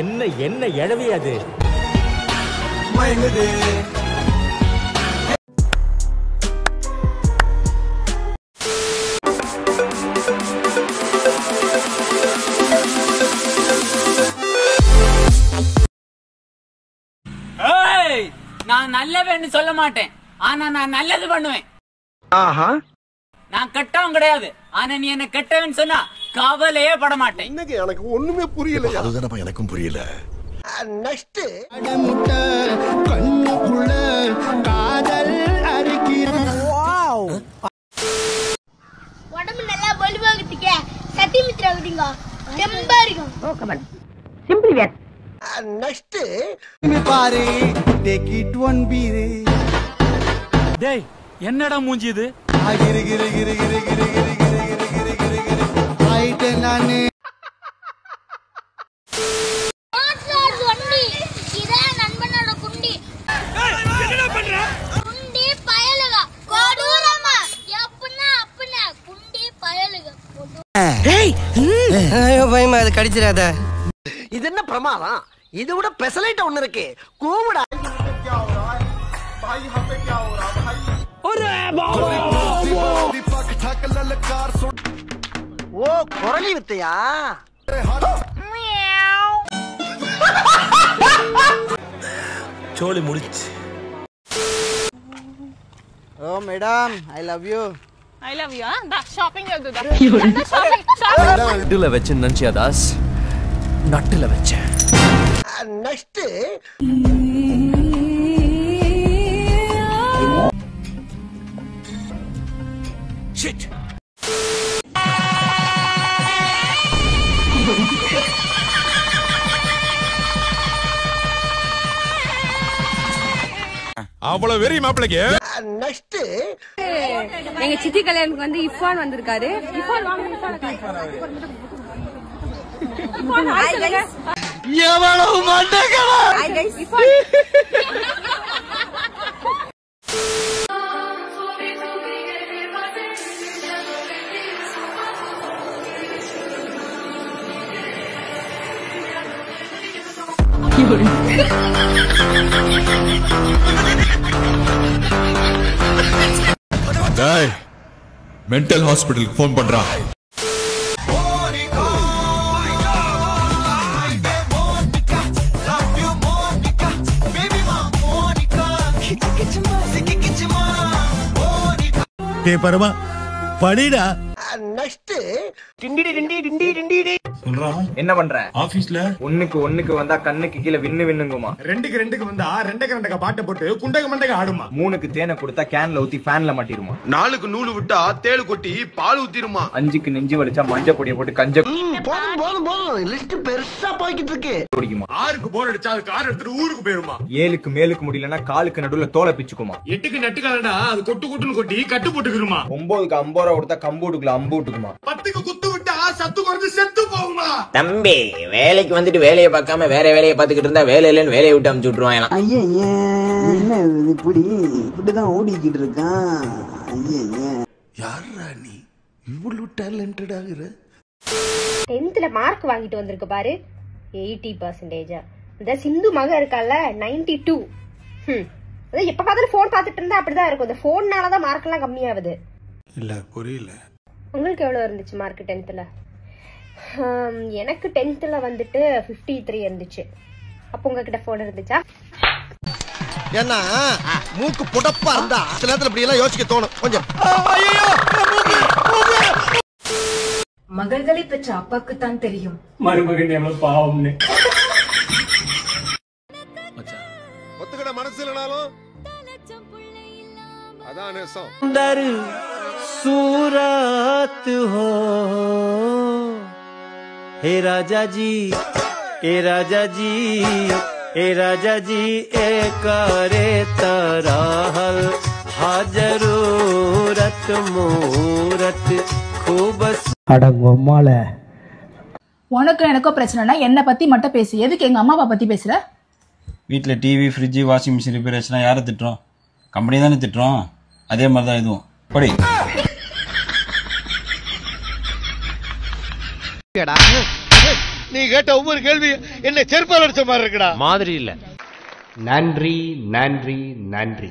என்ன என்ன எழவி அது நான் நல்லவன்னு சொல்ல மாட்டேன், ஆனா நான் நல்லது பண்ணுவேன். நான் கெட்டவன் கிடையாது, ஆனா நீ என்ன கெட்டவன் சொன்னா கவலையே பட மாட்டேன். இன்னைக்கு எனக்கு ஒண்ணுமே புரியல. அதுதானப்பா எனக்கும் புரியல. நெக்ஸ்ட் கண்ணுக்குள்ள காதல் அரிக்கிறது. வாவ். உடம்பு நல்லா வலுவாகிட்டீங்க. சட்டி மித்ராகிட்டீங்க. தெம்பா இருக்கும். ஓ கமான். சிம்பிளி வேர். நெக்ஸ்ட் பாரு டேக் இட் ஒன் பீரே. டேய் என்னடா மூஞ்சி இது? கிரு கிரு கிரு கிரு கிரு கிரு கிரு கிரு கிரு கிரு ஆயிட்டே நானே. ஆசார் ஒண்டி இத நண்பனோட குண்டி. என்னடா பண்ற? குண்டி பயலுக கொடூரமா எப்பனா அப்பனா குண்டி பயலுக. டேய் ஐயோ பயமா அது கடிச்சிராத. இது என்ன பிரமாதம்? இது விட பெசலைட் ஒன்னு இருக்கு. கூவுடா. ஓ குரலி வித்தையா? சோலி முடிச்சு. ஓ madam I love you. I love you. Da shopping చేద్దాం. shopping. நட்டுல வெச்ச நன்சியா தாஸ். நட்டுல வெச்ச. Next shit. அவ்வளவு வெறி மாப்பிளைக்கு. நெக்ஸ்ட் எங்க சித்தி கல்யாணத்துக்கு வந்து இஃபான் வந்திருக்காரு. இஃபான் வாங்க இஃபான் ஹாய் गाइस. எவ்வளவு மண்டகடா. Hi guys இஃபான். டேய் மென்டல் ஹாஸ்பிடலுக்கு ஃபோன் பண்றா. டே பரமா படிடா. நெக்ஸ்ட் டிண்டிடி டிண்டி டிண்டி டிண்டி. என்ன பண்ற? ஆபீஸ்ல ஒண்ணுக்கு வந்தா கண்ணுக்கு கீழ விண்ணுங்குமா. ரெண்டுக்கு வந்தா ரெண்டக்க பாட்டை போட்டு குண்டக மண்டக ஆடுமா. 3க்கு தேனை கொடுத்தா கேன்ல ஊத்தி ஃபேன்ல மாட்டிருமா. 4க்கு நூலு விட்டா தேளு கொட்டி பால் ஊத்திருமா. 5க்கு நெஞ்சு வலிச்சா மஞ்சள் பொடியை போட்டு கஞ்ச போதும் லிஸ்ட் பெருசா போய்கிட்டு இருக்கு. குடிக்குமா. 6க்கு போர் அடிச்சா அது கார் எடுத்துட்டு ஊருக்கு போயிருமா. 7க்கு மேலுக்கு முடியலன்னா காலுக்கு நடுவுல தோலை பிச்சுக்குமா. 8க்கு நட்டுக்கலடா அது கொட்டுன்னு கொட்டி கட்டு போட்டுக்குமா. 9க்கு 50 ரூபா கொடுத்தா கம்பூட்டுக்குள்ள அம்பூட்டுக்குமா. 10க்கு குத்து விட்டா சத்து குறைஞ்சு செத்து போகுமா. தம்பி வேலைக்கு வந்துட்டு வேலையை பார்க்காம வேற வேலையை பார்த்துக்கிட்டு இருந்தா வேலை இல்லைன்னு வேலையை விட்டு அமுச்சு விட்டுருவாங்க. ஐயா என்ன இப்படிதான் ஓடிக்கிட்டு இருக்கான். ஐயா யாரா நீ இவ்வளவு டேலண்டட் ஆகுற? 10th மார்க் வாங்கிட்டு வந்திருக்கு பாரு 80%. இந்த சிந்து மக இருக்கால 92. அத எப்ப பார்த்தாலும் போன் பார்த்துட்டு இருந்தா அப்படிதான் இருக்கும். இந்த போன்னால தான் மார்க் எல்லாம் கம்மியாகுது. இல்ல புரியல. உங்களுக்கு எவ்வளவு இருந்துச்சு மார்க் 10th? எனக்கு 10th வந்துட்டு 53 இருந்துச்சு. அப்ப உங்ககிட்ட போன் இருந்துச்சா? ஏன்னா மூக்கு புடப்பா இருந்தா சில நேரத்துல இப்படி எல்லாம் யோசிக்க தோணும் கொஞ்சம். மகள்களை பெற்ற அப்பாக்கு தான் தெரியும் மருமகன் எவ்வளவு பாவம்னு. ஒத்துக்கிட மனசு இல்லனாலும் அதான் நேசம். सूरत हो हे राजा जी ए राजा जी ए राजा जी ए करे तरहल हाजरूरत मूरत खूब. அடங்கொம்மால உனக்கு எனக்கோ பிரச்சனைனா என்ன பத்தி மட்டும் பேசு. எதுக்கு எங்க அம்மா அப்பா பத்தி பேசுற? வீட்டுல TV fridge washing machine repair ஆச்சுன்னா யாரை திட்டுறோம்? கம்பெனி தானே திட்டுறோம். அதே மாதிரிதான் இதுவும். படி நீ கேட்ட ஒவ்வொரு கேள்வி என்ன செருப்பால் அடிச்ச மாதிரி இருக்குடா. மாதிரி இல்ல. நன்றி நன்றி நன்றி.